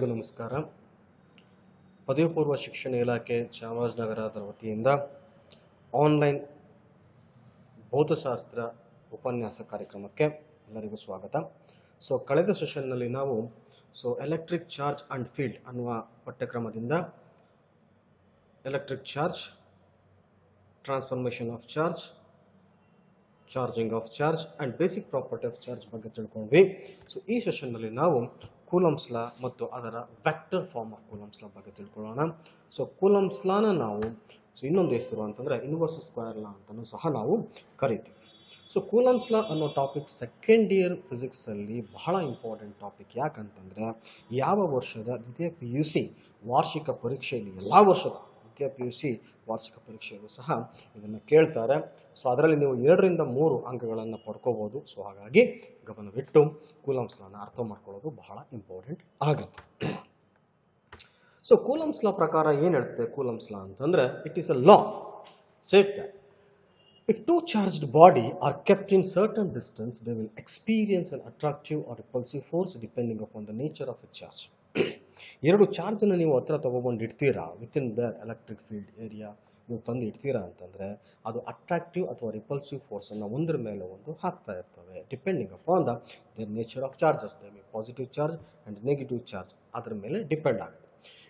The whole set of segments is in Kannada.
ನಮಸ್ಕಾರ. ಪದವಿ ಪೂರ್ವ ಶಿಕ್ಷಣ ಇಲಾಖೆ ಚಾಮರಾಜನಗರದ ವತಿಯಿಂದ ಆನ್ಲೈನ್ ಭೌತಶಾಸ್ತ್ರ ಉಪನ್ಯಾಸ ಕಾರ್ಯಕ್ರಮಕ್ಕೆ ಎಲ್ಲರಿಗೂ ಸ್ವಾಗತ. ಕಳೆದ ಸೆಷನ್ನಲ್ಲಿ ನಾವು ಎಲೆಕ್ಟ್ರಿಕ್ ಚಾರ್ಜ್ ಅಂಡ್ ಫೀಲ್ಡ್ ಅನ್ನುವ ಪಠ್ಯಕ್ರಮದಿಂದ electric charge, transformation of charge, charging of charge and basic property of charge ಬಗ್ಗೆ ತಿಳ್ಕೊಂಡ್ವಿ. ಈ ಸೆಷನ್ನಲ್ಲಿ ನಾವು ಕೂಲಂಬ್ಸ್ ಲಾ ಮತ್ತು ಅದರ vector form of Coulomb's law ಬಗ್ಗೆ ತಿಳ್ಕೊಳ್ಳೋಣ. ಕೂಲಂಬ್ಸ್ ಲಾನ ನಾವು ಇನ್ನೊಂದು ಹೆಸರು ಅಂತಂದ್ರೆ ಇನ್ವರ್ಸ್ ಸ್ಕ್ವೇರ್ ಲಾ ಅಂತಲೂ ಸಹ ನಾವು ಕರಿತೀವಿ. ಕೂಲಂಬ್ಸ್ ಲಾ ಅನ್ನೋ ಟಾಪಿಕ್ ಸೆಕೆಂಡ್ ಇಯರ್ ಫಿಸಿಕ್ಸ್ ಅಲ್ಲಿ ಬಹಳ ಇಂಪಾರ್ಟೆಂಟ್ ಟಾಪಿಕ್. ಯಾಕಂತಂದ್ರೆ ಯಾವ ವರ್ಷದ ದ್ವಿತೀಯ PUC ವಾರ್ಷಿಕ ಪರೀಕ್ಷೆಯಲ್ಲಿ ಎಲ್ಲ ವರ್ಷದ ದ್ವಿತೀಯ PUC ವಾರ್ಷಿಕ ಪರೀಕ್ಷೆಯಲ್ಲೂ ಸಹ ಇದನ್ನು ಕೇಳ್ತಾರೆ. ಅದರಲ್ಲಿ ನೀವು 2 ರಿಂದ 3 ಅಂಕಗಳನ್ನು ಪಡ್ಕೋಬಹುದು. ಹಾಗಾಗಿ ಗಮನವಿಟ್ಟು ಕೂಲಂಬ್ಸ್ ಲಾನ ಅರ್ಥ ಮಾಡ್ಕೊಳ್ಳೋದು ಬಹಳ ಇಂಪಾರ್ಟೆಂಟ್ ಆಗುತ್ತೆ. ಕೂಲಂಬ್ಸ್ ಲಾ ಪ್ರಕಾರ ಏನ್ ಹೇಳುತ್ತೆ ಕೂಲಂಬ್ಸ್ ಲಾ ಅಂತಂದ್ರೆ, it is a law state that if two charged body are kept in certain distance, they will experience an attractive or repulsive force depending upon the nature of a charge. ಎರಡು ಚಾರ್ಜ್ ಅನ್ನು ನೀವು ಹತ್ರ ತಗೊಬಂದು ಇಡ್ತೀರಾ, with in the electric field area ನೀವು ತಂದು ಇಡ್ತೀರಾ ಅಂತಂದ್ರೆ ಅದು ಅಟ್ರಾಕ್ಟಿವ್ ಅಥವಾ ರಿಪಲ್ಸಿವ್ ಫೋರ್ಸ್ ಅನ್ನು ಒಂದ್ರ ಮೇಲೆ ಒಂದು ಹಾಕ್ತಾ ಇರ್ತವೆ. Depending upon the nature of charges, positive charge and negative charge ಅದರ ಮೇಲೆ ಡಿಪೆಂಡ್ ಆಗುತ್ತೆ.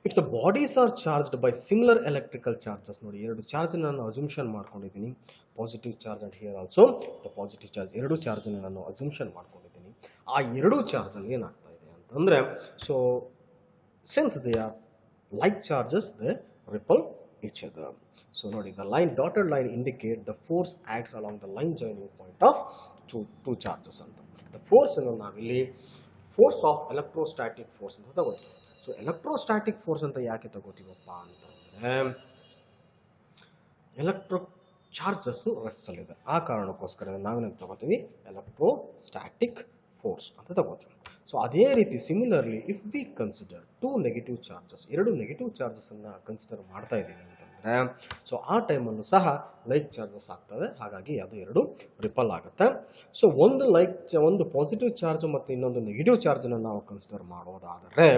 If the bodies are charged by similar electrical charges, ನೋಡಿ ಎರಡು ಚಾರ್ಜ್ ನಾನು ಅಸ್ಯೂಮ್ಷನ್ ಮಾಡ್ಕೊಂಡಿದ್ದೀನಿ, positive charge and here also the positive charge, ಎರಡು ಚಾರ್ಜ್ ನಾನು ಅಸ್ಯೂಮ್ಷನ್ ಮಾಡ್ಕೊಂಡಿದ್ದೀನಿ. ಆ ಎರಡು ಚಾರ್ಜ್ ಅಲ್ಲಿ ಏನಾಗ್ತಾ ಇದೆ ಅಂತಂದ್ರೆ, since they are like charges, they repel each other. ನೋಡಿ, the line dotted line indicate the force acts along the line joining point of two charges ಅಂತ. The force ಅನ್ನು ನಾವಿಲ್ಲಿ ಫೋರ್ಸ್ ಆಫ್ ಎಲೆಕ್ಟ್ರೋಸ್ಟಾಟಿಕ್ ಫೋರ್ಸ್ ಅಂತ ತಗೋತೀವಿ. ಎಲೆಕ್ಟ್ರೋಸ್ಟಾಟಿಕ್ ಫೋರ್ಸ್ ಅಂತ ಯಾಕೆ ತಗೋತೀವಪ್ಪ ಅಂತಂದ್ರೆ, ಎಲೆಕ್ಟ್ರೋ ಚಾರ್ಜಸ್ ರೆಸ್ಟ್ ಅಲ್ಲಿದೆ, ಆ ಕಾರಣಕ್ಕೋಸ್ಕರ ನಾವೇನು ತಗೋತೀವಿ, ಎಲೆಕ್ಟ್ರೋಸ್ಟಾಟಿಕ್ ಫೋರ್ಸ್ ಅಂತ ತಗೋತೀವಿ. ಅದೇ ರೀತಿ similarly if we consider two negative charges, ಎರಡು ನೆಗೆಟಿವ್ ಚಾರ್ಜಸ್ ಅನ್ನ ಕನ್ಸಿಡರ್ ಮಾಡ್ತಾ ಇದ್ದೀವಿ ಅಂತಂದ್ರೆ, ಆ ಟೈಮ್ ಅನ್ನು ಸಹ ಲೈಕ್ ಚಾರ್ಜಸ್ ಆಗ್ತವೆ, ಹಾಗಾಗಿ ಅದು ಎರಡು ರಿಪಲ್ ಆಗುತ್ತೆ. ಒಂದು ಪಾಸಿಟಿವ್ ಚಾರ್ಜ್ ಮತ್ತು ಇನ್ನೊಂದು ನೆಗೆಟಿವ್ ಚಾರ್ಜ್ ಅನ್ನು ನಾವು ಕನ್ಸಿಡರ್ ಮಾಡೋದಾದರೆ,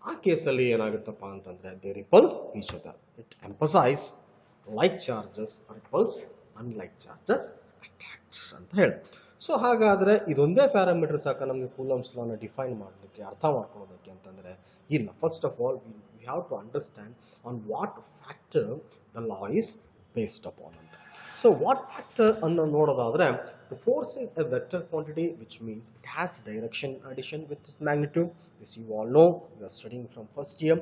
ಆ ಕೇಸಲ್ಲಿ ಏನಾಗುತ್ತಪ್ಪ ಅಂತಂದ್ರೆ, they repel each other. It emphasise like charges repels, unlike charges attracts ಅಂತ ಹೇಳಿ. ಹಾಗಾದ್ರೆ ಇದೊಂದೇ ಪ್ಯಾರಾಮೀಟರ್ ಸಾಕ ನಮಗೆ ಕೂಲಂಬ್ಸ್ ಲಾನ ಡಿಫೈನ್ ಮಾಡಲಿಕ್ಕೆ, ಅರ್ಥ ಮಾಡ್ಕೊಳ್ಳೋದಕ್ಕೆ ಅಂತಂದ್ರೆ ಇಲ್ಲ. First of all we have to understand on what factor the law is based upon ಅಂತ. ವಾಟ್ ಫ್ಯಾಕ್ಟರ್ ಅನ್ನು ನೋಡೋದಾದ್ರೆ, the force is a vector quantity, which means it has direction addition with magnitude. This you all know, you are studying from first year,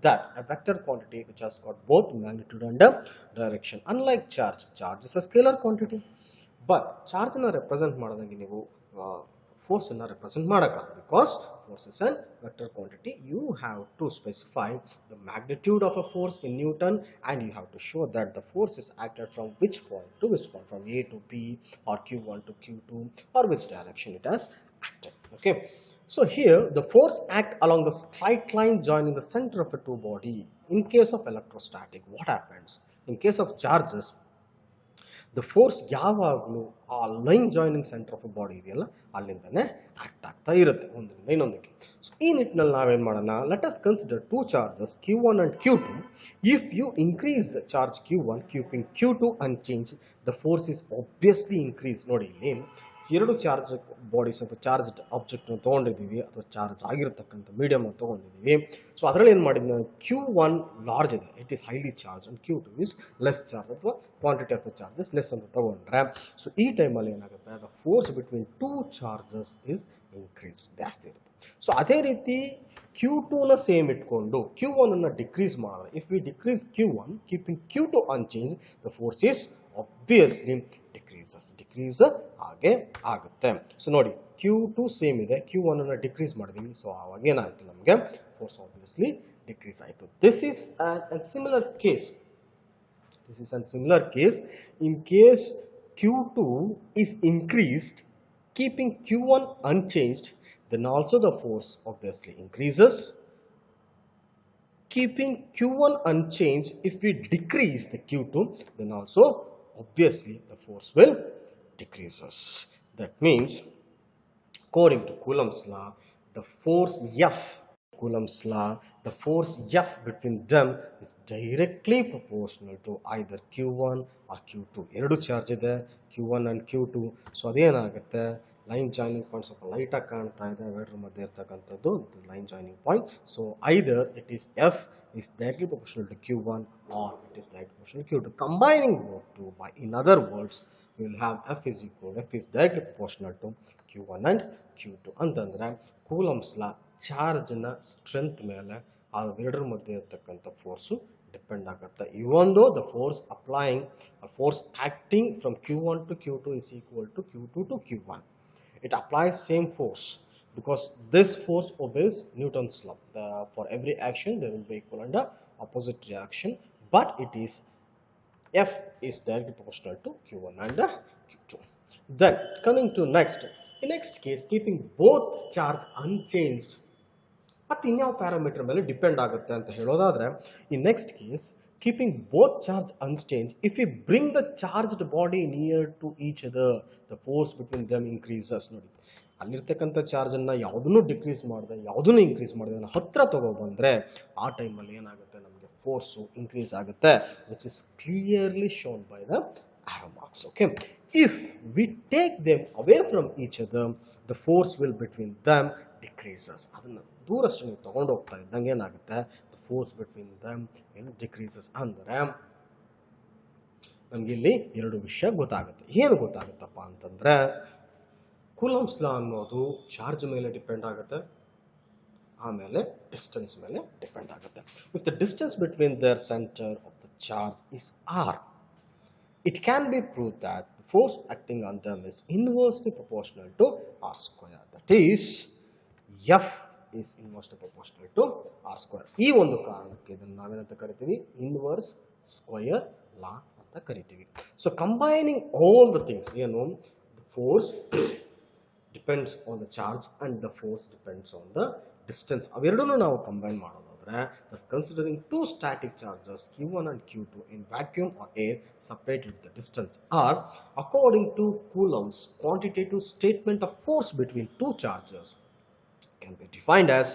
that a vector quantity which has got both magnitude and direction. Unlike charge, charge is a scalar quantity, but charge ಅನ್ನು represent ಮಾಡೋದಂಗೆ ನೀವು force ಅನ್ನು represent ಮಾಡಕ್ಕಾಗಲ್ಲ, because force is a vector quantity. You have to specify the magnitude of a force in Newton, and you have to show that the force is acted from which point to which point, from A to B or Q1 to Q2, or which direction it has acted. Okay, here the force act along the straight line joining the center of a two body. In case of electrostatic, what happens? In case of charges, the force ಯಾವಾಗಲೂ ಆ line joining centre of body ಇದೆಯಲ್ಲ ಅಲ್ಲಿಂದನೇ ಆಕ್ಟ್ ಆಗ್ತಾ ಇರುತ್ತೆ ಒಂದರಿಂದ ಇನ್ನೊಂದಕ್ಕೆ. ಈ ನಿಟ್ಟಿನಲ್ಲಿ ನಾವೇನ್ ಮಾಡೋಣ, let us consider two charges Q1 and Q2. If you increase charge Q1 keeping Q2 unchanged, the force is obviously increased. ನೋಡಿ, ಇಲ್ಲಿ ಎರಡು ಚಾರ್ಜ್ ಬಾಡೀಸ್ ಅಥವಾ ಚಾರ್ಜ್ ಆಬ್ಜೆಕ್ಟ್ ತಗೊಂಡಿದ್ದೀವಿ, ಅಥವಾ ಚಾರ್ಜ್ ಆಗಿರತಕ್ಕಂಥ ಮೀಡಿಯಂ ತಗೊಂಡಿದ್ದೀವಿ. ಅದರಲ್ಲಿ ಏನು ಮಾಡಿದ್ವಿ, Q1 ಲಾರ್ಜ್ ಇದೆ, it is highly charge, and Q2 is less charge, ಅಥವಾ quantity of the charges less ಅಂತ ತಗೊಂಡ್ರೆ, ಈ ಟೈಮಲ್ಲಿ ಏನಾಗುತ್ತೆ, the force between two charges is increased, ಜಾಸ್ತಿ ಇರುತ್ತೆ. ಅದೇ ರೀತಿ Q2 ನ ಸೇಮ್ ಇಟ್ಕೊಂಡು Q1 ಅನ್ನ ಡಿಕ್ರೀಸ್ ಮಾಡಿದ್ರೆ, if we decrease Q1 keeping Q2 unchanged, the force is obviously decrease ಹಾಗೆ ಆಗುತ್ತೆ. ನೋಡಿ, Q2 ಸೇಮ್ ಇದೆ, Q1 ಅನ್ನ ಡಿಕ್ರೀಸ್ ಮಾಡಿದೀವಿ, ಅವಾಗ ಏನಾಯ್ತು, ನಮಗೆ ಫೋರ್ಸ್ ಆಬ್ವಿಯಸ್ಲಿ ಡಿಕ್ರೀಸ್ ಆಯಿತು. This is a similar case. In case Q2 is increased keeping Q1 unchanged, then also the force obviously increases. Keeping Q1 unchanged, if we decrease the Q2, then also obviously the force will decreases. That means, according to Coulomb's law, the force F, Coulomb's law, the force F between them is directly proportional to either Q1 or Q2. ಎರಡು ಚಾರ್ಜ್ ಇದೆ, Q1 and Q2. ಸೊ ಅದೇನಾಗುತ್ತೆ, ಲೈನ್ ಜಾಯ್ನಿಂಗ್ ಪಾಯಿಂಟ್ ಸ್ವಲ್ಪ ಲೈಟಾಗಿ ಕಾಣ್ತಾ ಇದೆ ಅವೆರಡರ ಮಧ್ಯೆ ಇರ್ತಕ್ಕಂಥದ್ದು line joining point. So either it is F is directly proportional to Q1 or it is directly proportional to Q2. Combining both two, by in other words, we will have F is directly proportional to Q1 and Q2. ಅಂತಂದ್ರೆ ಕೂಲಂಬ್ಸ್ ಲಾ ಚಾರ್ಜ್ನ ಸ್ಟ್ರೆಂತ್ ಮೇಲೆ ಆ ಎರಡರ ಮಧ್ಯೆ ಇರತಕ್ಕಂಥ ಫೋರ್ಸು ಡಿಪೆಂಡ್ ಆಗುತ್ತೆ. Even though the force applying force acting from Q1 to Q2 is equal to Q2 to Q1. It applies same force because this force obeys Newton's law. For every action there will be equal and opposite reaction, but it is F is directly proportional to Q1 and Q2. Then coming to next, in next case keeping both charge unchanged, ಮತ್ತೆ ಇನ್ಯಾವ ಪ್ಯಾರಾಮೀಟರ್ ಮೇಲೆ ಡಿಪೆಂಡ್ ಆಗುತ್ತೆ ಅಂತ ಹೇಳೋದಾದ್ರೆ, in next case keeping both charge unchanged, if we bring the charged body near to each other, the force between them increases. ನೋಡಿ, ಅಲ್ಲಿರ್ತಕ್ಕಂಥ ಚಾರ್ಜನ್ನು ಯಾವುದನ್ನು ಡಿಕ್ರೀಸ್ ಮಾಡಿದೆ ಯಾವುದನ್ನು ಇನ್ಕ್ರೀಸ್ ಮಾಡಿದೆ ಹತ್ರ ತಗೊಬಂದ್ರೆ ಆ ಟೈಮಲ್ಲಿ ಏನಾಗುತ್ತೆ, ನಮಗೆ ಫೋರ್ಸು ಇನ್ಕ್ರೀಸ್ ಆಗುತ್ತೆ, which is clearly shown by the arrow marks. Okay, if we take them away from each other, the force will between them decreases. ಅದನ್ನು ದೂರಷ್ಟು ನೀವು ತಗೊಂಡು ಹೋಗ್ತಾ ಇದ್ದಂಗೆ ಏನಾಗುತ್ತೆ, the force between them decreases. ಅಂದರೆ ನಮ್ಗೆ ಇಲ್ಲಿ ಎರಡು ವಿಷಯ ಗೊತ್ತಾಗುತ್ತೆ. ಏನು ಗೊತ್ತಾಗುತ್ತಪ್ಪ ಅಂತಂದ್ರೆ, ಕೂಲಂಬ್ಸ್ ಲಾ ಅನ್ನೋದು ಚಾರ್ಜ್ ಮೇಲೆ ಡಿಪೆಂಡ್ ಆಗುತ್ತೆ, ಆಮೇಲೆ ಡಿಸ್ಟೆನ್ಸ್ ಮೇಲೆ ಡಿಪೆಂಡ್ ಆಗುತ್ತೆ. If the distance between their center of the charge is r, it can be proved that the force acting on them is inversely proportional to r square. That is, F is inversely proportional to r square. ಈ ಒಂದು ಕಾರಣಕ್ಕೆ ಇದನ್ನು ನಾವೇನಂತ ಕರಿತೀವಿ, ಇನ್ವರ್ಸ್ ಸ್ಕ್ವೇರ್ ಲಾ ಅಂತ ಕರಿತೀವಿ. So combining all the things, ಏನು, the force depends on the charge and the force depends on the distance. ಅವೆರಡನ್ನು ನಾವು ಕಂಬೈನ್ ಮಾಡೋದಾದ್ರೆ, thus considering two static charges Q1 and Q2 in vacuum or air separated with the distance r, according to Coulomb's quantitative statement of force between two charges can be defined as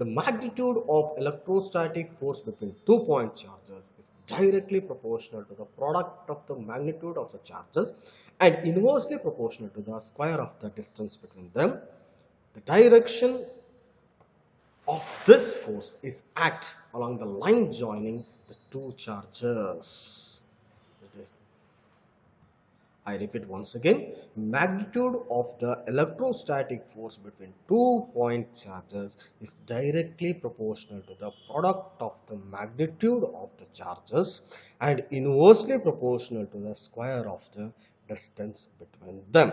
the magnitude of electrostatic force between 2 point charges is directly proportional to the product of the magnitude of the charges and inversely proportional to the square of the distance between them. The direction of this force is act along the line joining the two charges. I repeat once again, magnitude of the electrostatic force between 2 point charges is directly proportional to the product of the magnitude of the charges and inversely proportional to the square of the distance between them.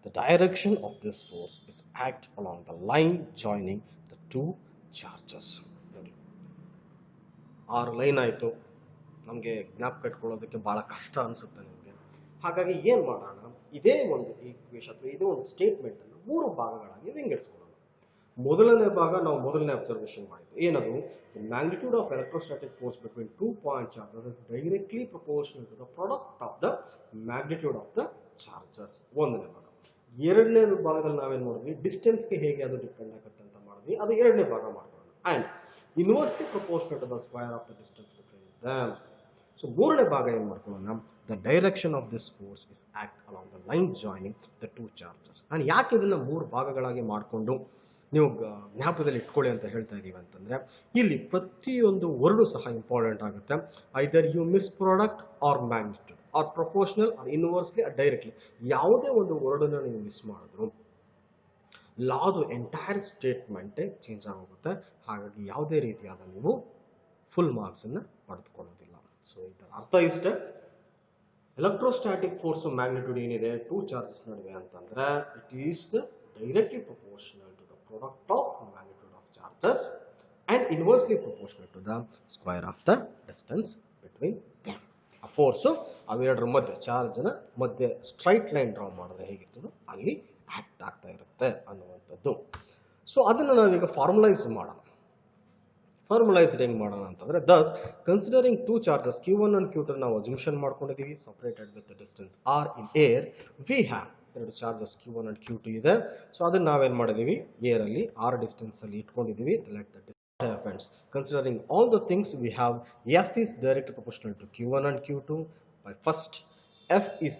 The direction of this force is act along the line joining the two charges. ಆರು ಲೈನ್ ಆಯಿತು, ನಮಗೆ ಜ್ಞಾಪಕ ಇಟ್ಕೊಳ್ಳೋದಕ್ಕೆ ಬಹಳ ಕಷ್ಟ ಅನಿಸುತ್ತೆ ನಿಮಗೆ. ಹಾಗಾಗಿ ಏನು ಮಾಡೋಣ, ಇದೇ ಒಂದು ಈಕ್ವೇಶನ್ ಅಥವಾ ಇದೇ ಒಂದು ಸ್ಟೇಟ್ಮೆಂಟ್ ಅನ್ನು ಮೂರು ಭಾಗಗಳಾಗಿ ವಿಂಗಡಿಸ್ಕೊಳ್ಳೋಣ. ಮೊದಲನೇ ಭಾಗ ನಾವು ಮೊದಲನೇ ಅಬ್ಸರ್ವೇಷನ್ ಮಾಡಿದ್ವಿ, ಏನದು, magnitude of electrostatic force between 2 point charges is directly proportional to the product of the magnitude of the charges. ಒಂದನೇ ಭಾಗ. ಎರಡನೇ ಭಾಗದಲ್ಲಿ ನಾವೇನು ಮಾಡಿದ್ವಿ, ಡಿಸ್ಟೆನ್ಸ್ಗೆ ಹೇಗೆ ಅದು ಡಿಪೆಂಡ್ ಆಗುತ್ತೆ ಅಂತ ಮಾಡಿದ್ವಿ, ಅದು ಎರಡನೇ ಭಾಗ ಮಾಡ್ಕೊಳ್ಳೋಣ. And inversely proportional to the square of the distance between them. So ಮೂರನೇ ಭಾಗ ಏನು ಮಾಡ್ಕೊಳ್ಳೋಣ, the direction of this force is act along the line joining the two charges. ನಾನು ಯಾಕೆ ಇದನ್ನ ಮೂರು ಭಾಗಗಳಾಗಿ ಮಾಡಿಕೊಂಡು ನೀವು ಜ್ಞಾಪಕದಲ್ಲಿ ಇಟ್ಕೊಳ್ಳಿ ಅಂತ ಹೇಳ್ತಾ ಇದೀವಿ ಅಂತಂದ್ರೆ, ಇಲ್ಲಿ ಪ್ರತಿಯೊಂದು ವರ್ಡು ಸಹ ಇಂಪಾರ್ಟೆಂಟ್ ಆಗುತ್ತೆ. Either you miss product or magnitude or proportional or inversely or directly, ಯಾವುದೇ ಒಂದು ವರ್ಡನ್ನ ನೀವು ಮಿಸ್ ಮಾಡಿದ್ರು ಲಾದು ಎಂಟೈರ್ ಸ್ಟೇಟ್ಮೆಂಟೇ ಚೇಂಜ್ ಆಗೋಗುತ್ತೆ. ಹಾಗಾಗಿ ಯಾವುದೇ ರೀತಿಯಾದ ನೀವು ಫುಲ್ ಮಾರ್ಕ್ಸನ್ನು ಪಡೆದುಕೊಳ್ಳೋದಿಲ್ಲ. ಸೊ ಇದರ ಅರ್ಥ ಇಷ್ಟೇ, ಎಲೆಕ್ಟ್ರೋಸ್ಟಾಟಿಕ್ ಫೋರ್ಸ್ ಮ್ಯಾಗ್ನಿಟ್ಯೂಡ್ ಏನಿದೆ ಟೂ ಚಾರ್ಜಸ್ ನಡುವೆ ಅಂತಂದ್ರೆ, it is directly proportional to the product of magnitude of charges and inversely proportional to the square of the distance between them. ಆ ಫೋರ್ಸು ಅವೆರಡರ ಮಧ್ಯೆ ಚಾರ್ಜ್ನ ಮಧ್ಯೆ ಸ್ಟ್ರೈಟ್ ಲೈನ್ ಡ್ರಾ ಮಾಡಿದ್ರೆ ಹೇಗಿರ್ತದೋ ಅಲ್ಲಿ ಆಕ್ಟ್ ಆಗ್ತಾ ಇರುತ್ತೆ ಅನ್ನುವಂಥದ್ದು. ಸೊ ಅದನ್ನು ನಾವೀಗ ಫಾರ್ಮಲೈಸ್ ಮಾಡೋಣ. ಫಾರ್ಮಲೈಸ್ಡ್ ಹೆಂಗ್ ಮಾಡೋಣ ಅಂತಂದ್ರೆ, thus considering two charges Q1 and Q2 ನಾವು ಅಸ್ಯೂಮ್ಷನ್ ಮಾಡ್ಕೊಂಡಿದ್ದೀವಿ, separated with the distance r in air, we have ಎರಡು ಚಾರ್ಜಸ್ Q1 and Q2 ಇದೆ. ಸೊ ಅದನ್ನ ನಾವೇನ್ ಮಾಡಿದೀವಿ, ಏರ್ ಅಲ್ಲಿ r ಡಿಸ್ಟೆನ್ಸ್ ಅಲ್ಲಿ ಇಟ್ಕೊಂಡಿದೀವಿ. Let that happens. Considering all the things, we have f is directly proportional to Q1 and Q2 by first, f is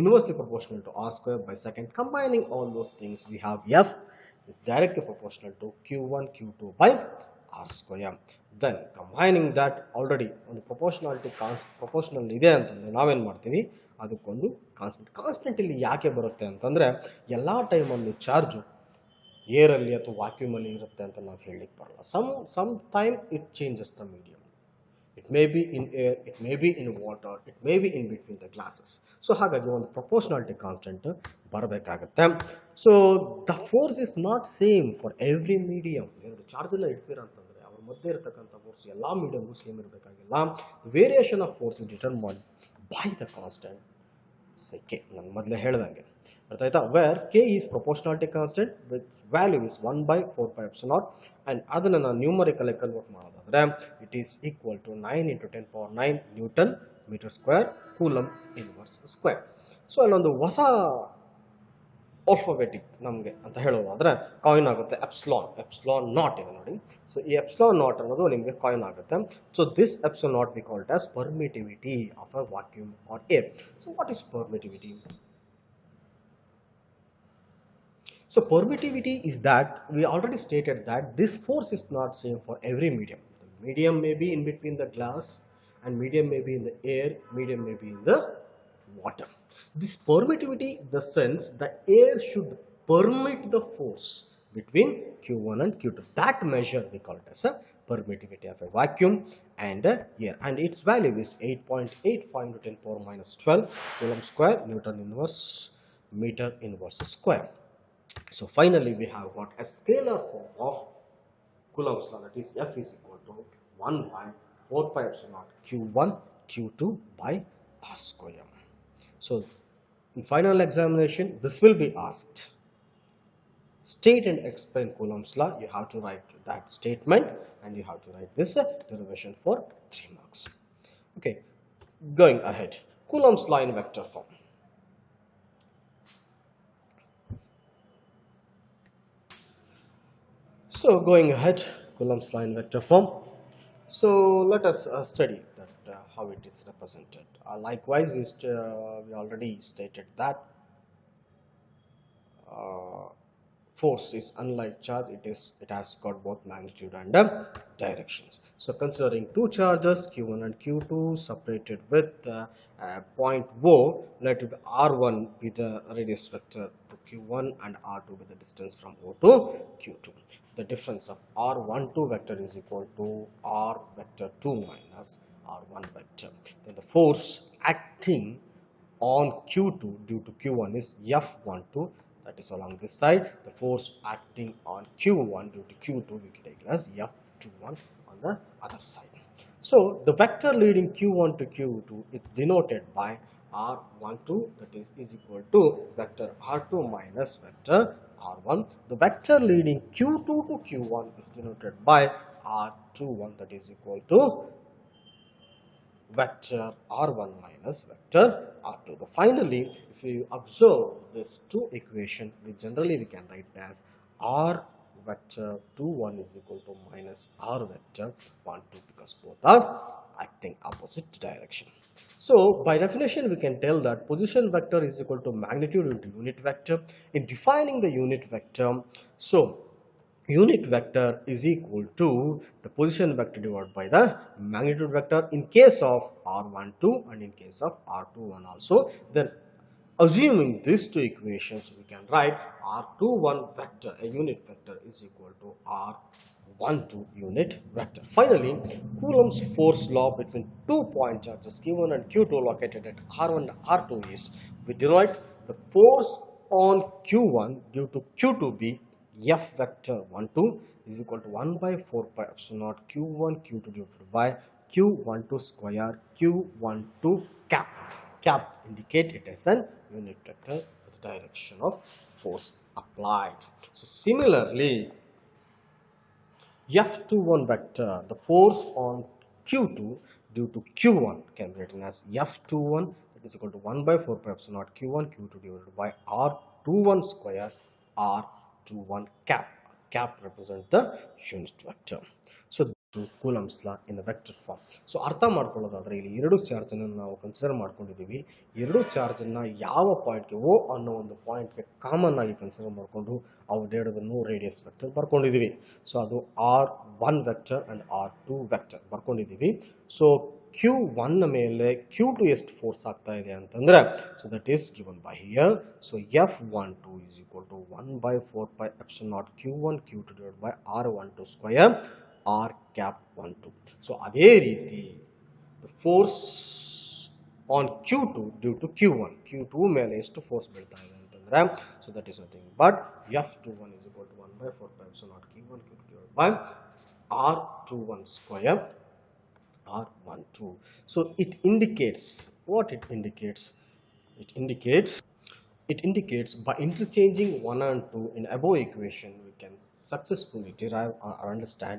inversely proportional to r square by second. Combining all those things, we have f is directly proportional to Q1 Q2 by r square. Then combining that, already ಒಂದು proportional ಇದೆ ಅಂತಂದ್ರೆ ನಾವೇನ್ ಮಾಡ್ತೀವಿ, ಅದಕ್ಕೊಂದು ಕಾನ್ಸ್ಟೆಂಟ್ ಇಲ್ಲಿ ಯಾಕೆ ಬರುತ್ತೆ ಅಂತಂದ್ರೆ ಎಲ್ಲಾ ಟೈಮ್ ಅಲ್ಲಿ ಚಾರ್ಜ್ ಏರ್ ಅಲ್ಲಿ ಅಥವಾ ವಾಕ್ಯೂಮ್ ಅಲ್ಲಿ ಇರುತ್ತೆ ಅಂತ ನಾವು ಹೇಳಲಿಕ್ಕೆ ಬರಲ್ಲ. Some time it changes the medium. It may be in air, it may be in water, it may be in between the glasses. So ಹಾಗಾಗಿ ಒಂದು ಪ್ರಪೋರ್ಷನಾಲಿಟಿ ಕಾನ್ಸ್ಟೆಂಟ್ ಬರಬೇಕಾಗತ್ತೆ. So the force is not same for every medium. ಎರಡು ಚಾರ್ಜ್ ಎಲ್ಲ ಇಡ್ತೀರ ಅಂತಂದ್ರೆ ಅವ್ರ ಮಧ್ಯೆ ಇರತಕ್ಕಂಥ ಫೋರ್ಸ್ ಎಲ್ಲಾ ಮೀಡಿಯಂಗೂ ಸೇಮ್ ಇರಬೇಕಾಗಿಲ್ಲ. Variation of force is determined by the constant K. ನಾನು ಮೊದಲೇ ಹೇಳ್ದಂಗೆ ಅರ್ಥ ಆಯ್ತಾ. Wear K is proportionality constant with value is 1/4πε0, and ಅದನ್ನು ನಾನು ನ್ಯೂಮರಿಕಲ್ ಕನ್ವರ್ಟ್ ಮಾಡೋದಾದ್ರೆ it is equal to 9 × 10⁹ newton metre square coulomb inverse square. So ಅಲ್ಲೊಂದು ಹೊಸ ಆಲ್ಫಾಬೆಟಿಕ್ ನಮಗೆ ಅಂತ ಹೇಳೋದಾದ್ರೆ ಕಾಯಿನ್ ಆಗುತ್ತೆ ಎಪ್ಸಿಲಾನ್ ನಾಟ್ ಇದೆ ನೋಡಿ. ಸೊ ಈ ಎಪ್ಸಿಲಾನ್ ನಾಟ್ ಅನ್ನೋದು ನಿಮಗೆ ಕಾಯಿನ್ ಆಗುತ್ತೆ. So this epsilon not we called as permittivity of a vacuum or air. So what is permittivity? So permittivity is that we already stated that this force is not same for every medium. The medium may be in between the glass, and medium may be in the air, medium may be in the water. This permittivity, the sense the air should permit the force between Q1 and Q2. That measure we call it as a permittivity of a vacuum and air, and its value is 8.85 × 10⁻12 Coulomb square Newton inverse meter inverse square. So finally we have got a scalar form of Coulomb's law, that is F is equal to 1/4πε0 Q1 Q2 by r square. So in final examination this will be asked. State and explain Coulomb's law. You have to write that statement and you have to write this derivation for 3 marks. Okay, going ahead. Coulomb's law in vector form. So going ahead, Coulomb's law in vector form. So let us study that how it is represented. Likewise, we already stated that force is unlike charge. It has got both magnitude and directions. So considering two charges Q1 and Q2 separated with point O, let it R1 be the radius vector to Q1 and R2 be the distance from O to Q2. The difference of R12 vector is equal to R vector 2 minus R1 vector. Then the force acting on Q2 due to Q1 is F12, that is along this side. The force acting on Q1 due to Q2 we can take as F21 on the other side. So the vector leading Q1 to Q2 is denoted by R12, that is equal to vector R2 minus vector R1. The vector leading Q2 to Q1 is denoted by R21, that is equal to vector R1 minus vector R2. Finally, if you observe these two equations, we can write as R vector 21 is equal to minus R vector 12, because both are acting opposite direction. So by definition we can tell that position vector is equal to magnitude into unit vector. In defining the unit vector, so unit vector is equal to the position vector divided by the magnitude vector in case of R12 and in case of R21 also. Then assuming these two equations, we can write R21 vector, a unit vector, is equal to R12 unit vector. Finally, Coulomb's force law between 2 point charges Q1 and Q2 located at R1 and R2 is, we derive the force on Q1 due to Q2 be F vector 12 is equal to 1/4πε0 Q1 Q2 divided by Q12 square Q12 cap. Cap indicate it as an unit vector with direction of force applied. So similarly, F21 vector, the force on Q2 due to Q1 can be written as F21, it is equal to 1 by 4 pi epsilon naught q1 q2 divided by r21 square r21 cap. Cap represent the unit vector. So to Coulomb's law in the vector form. So ಅರ್ಥ ಮಾಡ್ಕೊಳ್ಳೋದಾದ್ರೆ ಇಲ್ಲಿ ಎರಡು ಚಾರ್ಜ್ ಅನ್ನು ನಾವು ಕನ್ಸಿಡರ್ ಮಾಡ್ಕೊಂಡಿದ್ದೀವಿ. ಎರಡು ಚಾರ್ಜ್ ಅನ್ನ ಯಾವ ಪಾಯಿಂಟ್ಗೆ ಓ ಅನ್ನೋ ಒಂದು ಪಾಯಿಂಟ್ಗೆ ಕಾಮನ್ ಆಗಿ ಕನ್ಸಿಡರ್ ಮಾಡಿಕೊಂಡು ಅವೆರಡನ್ನು ರೇಡಿಯಸ್ ವೆಕ್ಟರ್ ಬರ್ಕೊಂಡಿದ್ದೀವಿ. ಸೊ ಅದು r1 vector and r2 vector ಬರ್ಕೊಂಡಿದ್ದೀವಿ. ಸೊ q1 ಮೇಲೆ q2 ಎಷ್ಟು ಫೋರ್ಸ್ ಆಗ್ತಾ ಇದೆ ಅಂತಂದ್ರೆ, so that is given by here. So F12 is equal to 1 by 4 pi epsilon naught q1 q2 divided by r12 square r cap 12. So ಅದೇ ರೀತಿ the force on q2 due to q2 ಮೇಲೆ ಎಷ್ಟು ಫೋರ್ಸ್ ಬೀಳ್ತಾ ಇದೆ ಅಂತಂದ್ರೆ, so that is nothing but F21 is equal to 1 by 4 pi epsilon naught q1 q2 divided by r21 square r12. So it indicates what it indicates. It indicates by interchanging 1 and 2 in above equation, we can successfully derive or understand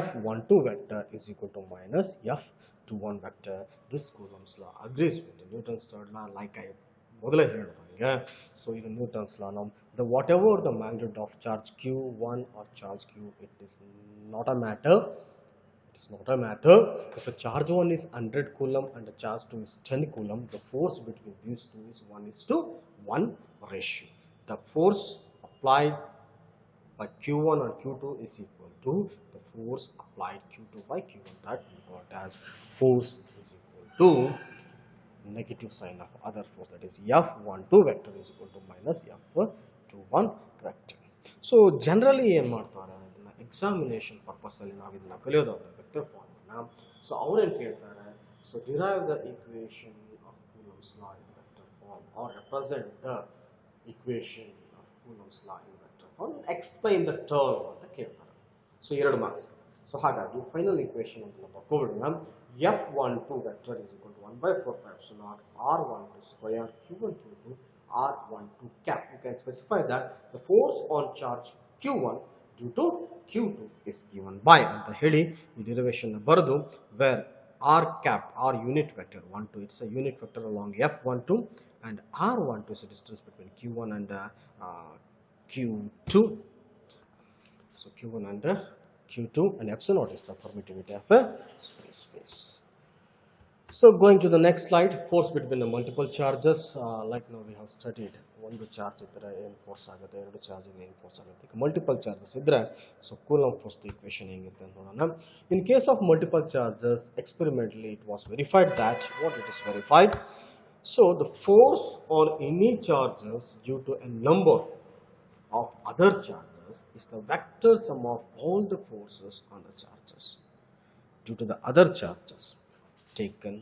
F12 vector is equal to minus F21 vector. This Coulomb's law agrees with the Newton's third law, like I ಮೊದಲೇ ಹೇಳಿದಂಗೆ. ಸೊ ಇದು ನ್ಯೂಟನ್ಸ್ ಲಾ. ನಾವು whatever the magnitude of charge q1 or charge q, it is not a matter. It's not a matter. If a charge 1 is 100 coulomb and the charge 2 is 10 coulomb, the force between these two is 1:1 ratio. The force applied by q1 or q2 is equal to the force applied q2 by q1. That we got as force is equal to negative sign of other force, that is F12 vector is equal to minus F21 vector. So generally ಏನು ಮಾಡ್ತಾರೆ, ಎಕ್ಸಾಮಿನೇಷನ್ ಪರ್ಪಸ್ ಅಲ್ಲಿ ನಾವು ಇದನ್ನ ಕಲಿಯೋದಾದ್ರೆ ವೆಕ್ಟರ್ ಫಾರ್ಮ್ ಅನ್ನ, ಸೊ ಅವ್ರೇನು ಕೇಳ್ತಾರೆ, so derive the equation of Coulomb's law in vector form or represent the equation of Coulomb's law in vector form, explain the term ಅಂತ ಕೇಳ್ತಾರೆ. So 2 marks. ಸೊ ಹಾಗಾಗಿ ಫೈನಲ್ ಈಕ್ವೇಷನ್ ಅಂತ ಬರ್ಕೋಬಿಡೋಣ. F12 vector is equal to 1 by 4 pi epsilon naught r12 square q1 q2 r12 cap. You can specify that the force on charge q1 due to q2 is given by ಅಂತ ಹೇಳಿ ಈ ಡಿರೈವೇಷನ್ ಬರೆದು, where r cap, r unit vector 12, it's a unit vector along F12 and r12 is a distance between q1 and q2. So q1 and q2 and epsilon naught is the permittivity of a space. So going to the next slide, force between the multiple charges. Like now we have studied, ಒಂದು ಚಾರ್ಜ್ ಇದ್ದರೆ ಏನು ಫೋರ್ಸ್ ಆಗುತ್ತೆ, ಎರಡು ಚಾರ್ಜ್ ಇದ್ರೆ ಏನು ಫೋರ್ಸ್ ಆಗುತ್ತೆ. ಮಲ್ಟಿಪಲ್ ಚಾರ್ಜಸ್ ಇದ್ದರೆ ಸೊ ಕೂಲಂಬ್ ಫೋರ್ಸ್ ಈಕ್ವೇಷನ್ ಹೆಂಗಿರುತ್ತೆ ಅಂತ ನೋಡೋಣ. In case of multiple charges, experimentally it was verified that what it is verified. So the force on any charges due to a number of other charges is the vector sum of all the forces on the charges due to the other charges taken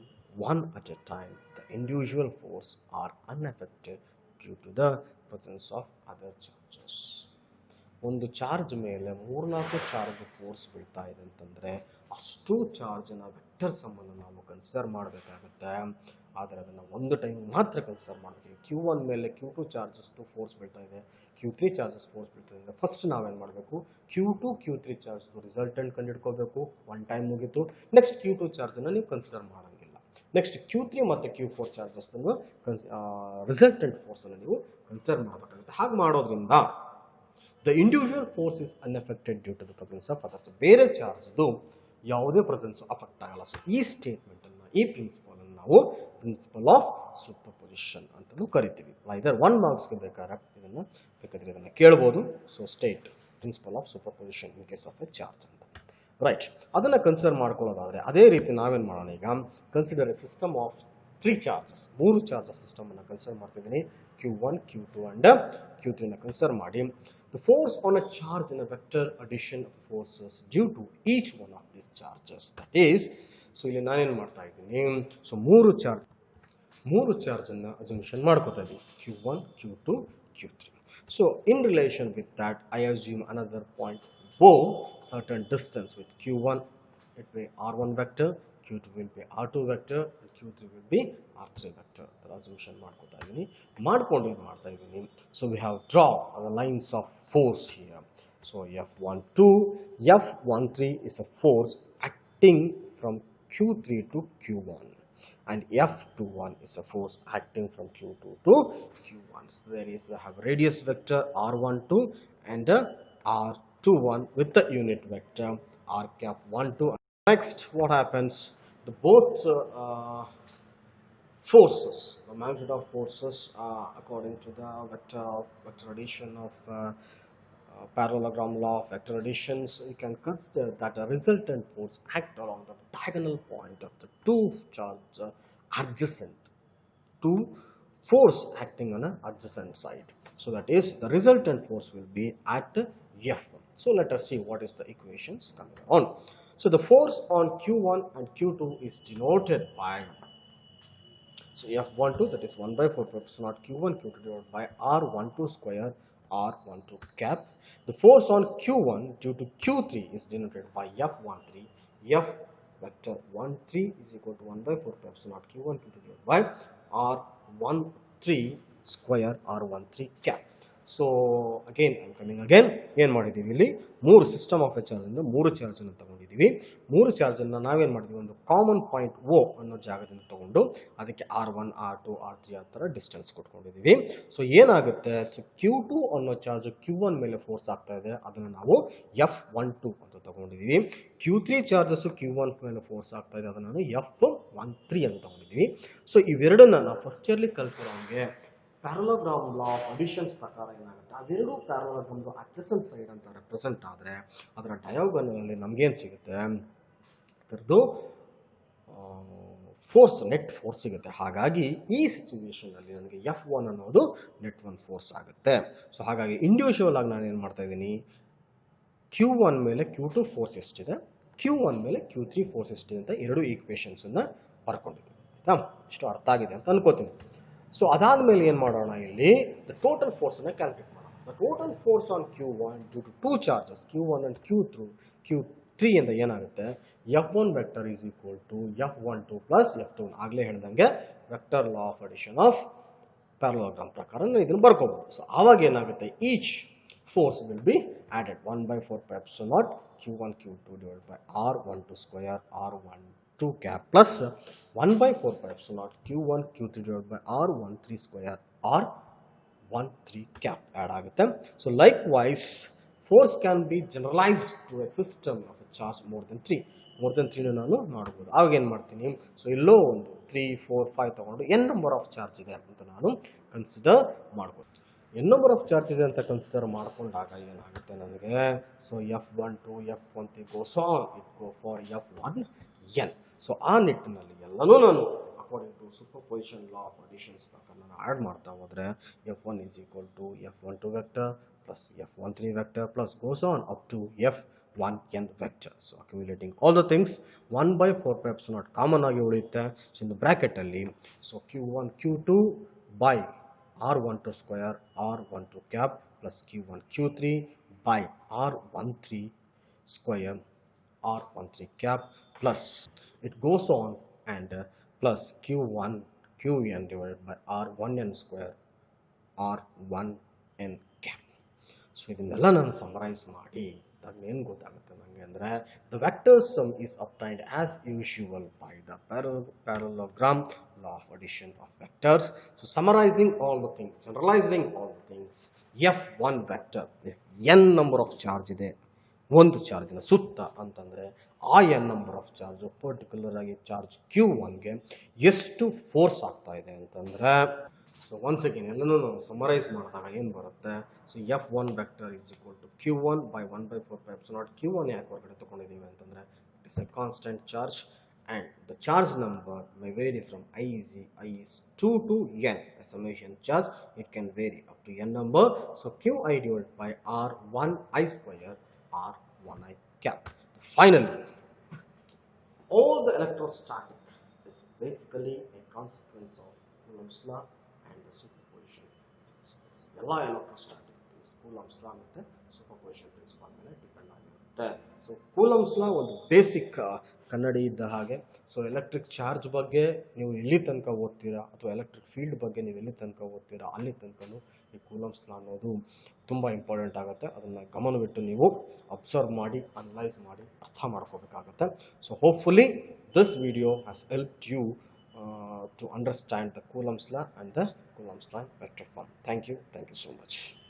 one at a time. The individual force are unaffected due to the presence of other charges. ಒಂದು ಚಾರ್ಜ್ ಮೇಲೆ 3-4 ಚಾರ್ಜ್ ಫೋರ್ಸ್ ಬೀಳ್ತಾ ಇದೆ ಅಂತಂದ್ರೆ ಅಷ್ಟು ಚಾರ್ಜ್ನ ವೆಕ್ಟರ್ ಸಮ್ ಅನ್ನು ನಾವು ಕನ್ಸಿಡರ್ ಮಾಡಬೇಕಾಗುತ್ತೆ. ಆದರೆ ಅದನ್ನು ಒಂದು ಟೈಮ್ ಮಾತ್ರ ಕನ್ಸಿಡರ್ ಮಾಡಬೇಕು. q1 ಮೇಲೆ q2 ಚಾರ್ಜಸ್ ಫೋರ್ಸ್ ಬೀಳ್ತಾ ಇದೆ, q3 ಚಾರ್ಜಸ್ ಫೋರ್ಸ್ ಬೀಳ್ತಾ ಇದೆ. ಫಸ್ಟ್ ನಾವೇನು ಮಾಡಬೇಕು, q2 q3 ಚಾರ್ಜ್ ರಿಸಲ್ಟೆಂಟ್ ಕಂಡುಹಿಡ್ಕೋಬೇಕು. ಒನ್ ಟೈಮ್ ಮುಗಿತು. ನೆಕ್ಸ್ಟ್ q2 ಚಾರ್ಜನ್ನು ನೀವು ಕನ್ಸಿಡರ್ ಮಾಡಂಗಿಲ್ಲ. ನೆಕ್ಸ್ಟ್ q3 ಮತ್ತು q4 ಚಾರ್ಜಸ್ ರಿಸಲ್ಟೆಂಟ್ ಫೋರ್ಸ್ ಅನ್ನು ನೀವು ಕನ್ಸಿಡರ್ ಮಾಡಬೇಕಾಗುತ್ತೆ. ಹಾಗೆ ಮಾಡೋದ್ರಿಂದ the individual force is unaffected due to the presence of others. ಬೇರೆ ಚಾರ್ಜ್ದು ಯಾವುದೇ ಪ್ರೆಸೆನ್ಸ್ ಅಫೆಕ್ಟ್ ಆಗಲ್ಲ. ಸೊ ಈ ಸ್ಟೇಟ್ಮೆಂಟ್ ಅನ್ನು, ಈ ಪ್ರಿನ್ಸಿಪಲ್ ಅನ್ನು ನಾವು ಪ್ರಿನ್ಸಿಪಲ್ ಆಫ್ ಸೂಪರ್ಪೊಸಿಷನ್ ಅಂತಲೂ ಕರಿತೀವಿ. ಇದರ್ 1 ಮಾರ್ಕ್ಸ್ಗೆ ಬೇಕಾದ್ರೆ ಇದನ್ನ ಕೇಳಬಹುದು. So state principle of superposition in case of a charge ಅಂತ, ರೈಟ್. ಅದನ್ನ ಕನ್ಸಿಡರ್ ಮಾಡ್ಕೊಳ್ಳೋದಾದ್ರೆ ಅದೇ ರೀತಿ ನಾವೇನ್ ಮಾಡೋಣ, ಈಗ consider a system of 3 charges, 3 charges system ಅನ್ನು ಕನ್ಸಿಡರ್ ಮಾಡ್ತಿದ್ದೀನಿ. q1 q2 and q3 ನ ಕನ್ಸಿಡರ್ ಮಾಡಿ, the force on a charge in a vector addition of forces due to each one of these charges, that is, so ಇಲ್ಲಿ ನಾನೇನು ಮಾಡ್ತಾ ಇದ್ದೀನಿ, ಸೊ 3 ಚಾರ್ಜ್ ಅನ್ನ ಅಸಂಪ್ಷನ್ ಮಾಡ್ಕೊತಾ ಇದ್ದೀನಿ, q1 q2 q3. so in relation with that, I assume another point O, certain distance with q1 it will be r1 vector, q2 will be r2 vector, and q3 will be r3 vector. The assumption ಮಾಡ್ಕೊತಾ ಇದ್ದೀನಿ. ಮಾಡ್ಕೊಂಡು ಏನು ಮಾಡ್ತಾ ಇದ್ದೀನಿ, so we have draw the lines of force here. So F13 is a force acting from q3 to q1. and F21 is a force acting from Q2 to Q1. So there is we have radius vector R12 and R21 with the unit vector R cap 12. Next, what happens? The both forces, the magnitude of forces according to the vector addition of parallelogram law of vector additions, you can consider that a resultant force act along the diagonal point of the two charges adjacent to force acting on an adjacent side. So that is the resultant force will be at F1. So let us see what is the equations coming on. So the force on Q1 and Q2 is denoted by, so F12, that is 1 by 4 pi epsilon naught Q1 Q2 divided by R12 square R12 cap. The force on Q1 due to Q3 is denoted by F13. F vector 13 is equal to 1 by 4 pi epsilon naught Q1 Q2 divided by R13 square R13 cap. So again I am coming again. ಏನು ಮಾಡಿದೀವಿ ಇಲ್ಲಿ ಮೂರು ಸಿಸ್ಟಮ್ ಆಫ್ ಎ ಚಾರ್ಜ್ ಇಂದ ಮೂರು ಚಾರ್ಜ್ ಅನ್ನು ತಗೊಂಡಿದ್ದೀವಿ. ಮೂರು ಚಾರ್ಜ್ ಅನ್ನು ನಾವೇನು ಮಾಡಿದ್ವಿ, ಒಂದು ಕಾಮನ್ ಪಾಯಿಂಟ್ O ಅನ್ನೋ ಜಾಗದಿಂದ ತಗೊಂಡು ಅದಕ್ಕೆ R1 R2 R3 ಆ ಥರ ಡಿಸ್ಟೆನ್ಸ್ ಕೊಟ್ಕೊಂಡಿದ್ದೀವಿ. ಸೊ ಏನಾಗುತ್ತೆ, Q2 ಅನ್ನೋ ಚಾರ್ಜ್ Q1 ಮೇಲೆ ಫೋರ್ಸ್ ಆಗ್ತಾ ಇದೆ, ಅದನ್ನು ನಾವು F12 ಅಂತ ತಗೊಂಡಿದ್ದೀವಿ. Q3 ಚಾರ್ಜಸ್ Q1 ಮೇಲೆ ಫೋರ್ಸ್ ಆಗ್ತಾ ಇದೆ, ಅದನ್ನು ನಾನು F13 ಅಂತ ತಗೊಂಡಿದ್ದೀವಿ. ಸೊ ಇವೆರಡನ್ನ ನಾವು ಫಸ್ಟ್ ಇಯರ್ಲಿ ಕಲ್ತಿರೋಂಗೆ ಪ್ಯಾರಲೋಗ್ರಾಮ್ ಲಾ ಆಫ್ ಅಡಿಷನ್ಸ್ ಪ್ರಕಾರ ಏನಾಗುತ್ತೆ, ಅವೆರಡು ಪ್ಯಾರಲೋಗ್ರಾಮ್ದು ಅಡ್ಜಸೆಂಟ್ ಸೈಡ್ ಅಂತ ರೆಪ್ರೆಸೆಂಟ್ ಆದರೆ ಅದರ ಡಯಾಗೋನಲ್ ನಮಗೇನು ಸಿಗುತ್ತೆ, ಅದರದ್ದು ಫೋರ್ಸ್ ನೆಟ್ ಫೋರ್ಸ್ ಸಿಗುತ್ತೆ. ಹಾಗಾಗಿ ಈ ಸಿಚುವೇಶನ್ ಅಲ್ಲಿ ನನಗೆ F1 ಅನ್ನೋದು ನೆಟ್ ಒನ್ ಫೋರ್ಸ್ ಆಗುತ್ತೆ. ಸೊ ಹಾಗಾಗಿ ಇಂಡಿವಿಜುವಲ್ ಆಗಿ ನಾನು ಏನು ಮಾಡ್ತಾ ಇದ್ದೀನಿ, Q1 ಮೇಲೆ Q2 ಫೋರ್ಸ್ ಎಷ್ಟಿದೆ, Q1 ಮೇಲೆ Q3 ಫೋರ್ಸ್ ಎಷ್ಟಿದೆ ಅಂತ ಎರಡು ಈಕ್ವೇಶನ್ಸ್ ಅನ್ನ ಬರ್ಕೊಂಡಿದ್ದೀನಿ. ಆಯ್ತಾ, ಇಷ್ಟು ಅರ್ಥ ಆಗಿದೆ ಅಂತ ಅನ್ಕೋತೀನಿ. ಸೊ ಅದಾದ್ಮೇಲೆ ಏನು ಮಾಡೋಣ, ಇಲ್ಲಿ ದ ಟೋಟಲ್ ಫೋರ್ಸ್ ಅನ್ನ ಕ್ಯಾಲ್ಕುಲೇಟ್ ಮಾಡೋಣ. The total force on Q1 due to two charges Q1 and Q3 ಇಂದ ಏನಾಗುತ್ತೆ, F1 vector is equal to F12 plus F2. ಆಗಲೇ ಹೇಳ್ದಂಗೆ vector law of addition of parallelogram ಪ್ರಕಾರ ಇದನ್ನು ಬರ್ಕೋಬಹುದು. ಸೊ ಆವಾಗ ಏನಾಗುತ್ತೆ, each force will be added 1 by 4 pi epsilon naught Q1 Q2 divided by R12 square R12 cap plus 1 by 4 pi epsilon naught Q1 Q3 divided by R13 square R13 cap add ಆಗುತ್ತೆ. So likewise force can be generalized to a system of a charge more than 3 ನಾನು ಮಾಡಬಹುದು. ಆವಾಗ ಏನು ಮಾಡ್ತೀನಿ, ಸೊ ಇಲ್ಲೋ ಒಂದು 3 4 5 ತಗೊಂಡು n ನಂಬರ್ ಆಫ್ ಚಾರ್ಜ್ ಇದೆ ಅಂತ ನಾನು ಕನ್ಸಿಡರ್ ಮಾಡ್ಬೋದು. n ನಂಬರ್ ಆಫ್ ಚಾರ್ಜ್ ಇದೆ ಅಂತ ಕನ್ಸಿಡರ್ ಮಾಡ್ಕೊಂಡಾಗ ಏನಾಗುತ್ತೆ ನನಗೆ, so F12 F13 goes on it go for F1n. So ಆ ನಿಟ್ಟಿನಲ್ಲಿ ಎಲ್ಲನೂ ನಾನು according to superposition law of additions ಪ್ರಕಾರ ನಾನು ಆ್ಯಡ್ ಮಾಡ್ತಾ ಹೋದರೆ F1 is equal to F12 vector plus F13 vector plus goes on up to F1n vector. So accumulating all the things 1 by 4 pi epsilon naught common ಆಗಿ ಉಳಿಯುತ್ತೆ. ಸೊ ಇನ್ ಬ್ರಾಕೆಟ್ ಅಲ್ಲಿ so Q1 Q2 by R12 square R12 cap plus Q1 Q3 by R13 square R13 cap plus it goes on and plus Q1 Qn divided by R1n square R1n cap. So ಇದನ್ನೆಲ್ಲ ನಾನು ಸಮರೈಸ್ ಮಾಡಿ ಏನು ಗೊತ್ತಾಗುತ್ತೆ ನನಗೆ ಅಂದರೆ, the vector sum is obtained as usual by the parallelogram law of addition of vectors. So summarizing all the things, generalizing all the things, F1 vector, if n number of charge ಇದೆ ಒಂದು ಚಾರ್ಜಿನ ಸುತ್ತ ಅಂತಂದರೆ ಆ n number of charge particular ಆಗಿ ಚಾರ್ಜ್ Q1ಗೆ ಎಷ್ಟು ಫೋರ್ಸ್ ಆಗ್ತಾ ಇದೆ ಅಂತಂದರೆ, ಸೊ ಒನ್ಸ್ ಅಗೇನ್ ಎಲ್ಲನೂ ನಾವು ಸಮರೈಸ್ ಮಾಡಿದಾಗ ಏನು ಬರುತ್ತೆ, so F1 vector is equal to Q1 by 1 by 4 pi epsilon naught. Q1 ಯಾಕೆ ಹೊರಗಡೆ ತಗೊಂಡಿದ್ದೀವಿ ಅಂತಂದರೆ it is A constant charge and the charge number may vary from I is 2 to n. A summation charge, it can vary up to n number. So Qi divided by R1i square R1i cap. Finally, all the electrostatic is basically a consequence of Coulomb's law and the superposition principles. ಎಲ್ಲ electrostatic is Coulomb's law and superposition principle ಮೇಲೆ ಡಿಪೆಂಡ್ ಆಗಿರುತ್ತೆ. ಸೊ Coulomb's law ಒಂದು ಬೇಸಿಕ್ ಕನ್ನಡಿ ಇದ್ದ ಹಾಗೆ. ಸೊ ಎಲೆಕ್ಟ್ರಿಕ್ ಚಾರ್ಜ್ ಬಗ್ಗೆ ನೀವು ಎಲ್ಲಿ ತನಕ ಓದ್ತೀರಾ ಅಥವಾ ಎಲೆಕ್ಟ್ರಿಕ್ ಫೀಲ್ಡ್ ಬಗ್ಗೆ ನೀವು ಎಲ್ಲಿ ತನಕ ಓದ್ತೀರಾ ಅಲ್ಲಿ ತನಕನೂ ಈ ಕೂಲಂಬ್ಸ್ ಲಾ ಅನ್ನೋದು ತುಂಬ ಇಂಪಾರ್ಟೆಂಟ್ ಆಗುತ್ತೆ. ಅದನ್ನು ಗಮನವಿಟ್ಟು ನೀವು ಅಬ್ಸರ್ವ್ ಮಾಡಿ ಅನಲೈಸ್ ಮಾಡಿ ಅರ್ಥ ಮಾಡ್ಕೋಬೇಕಾಗತ್ತೆ. So hopefully this video has helped you to understand the Coulomb's law and the Coulomb's law in vector form. Thank you so much.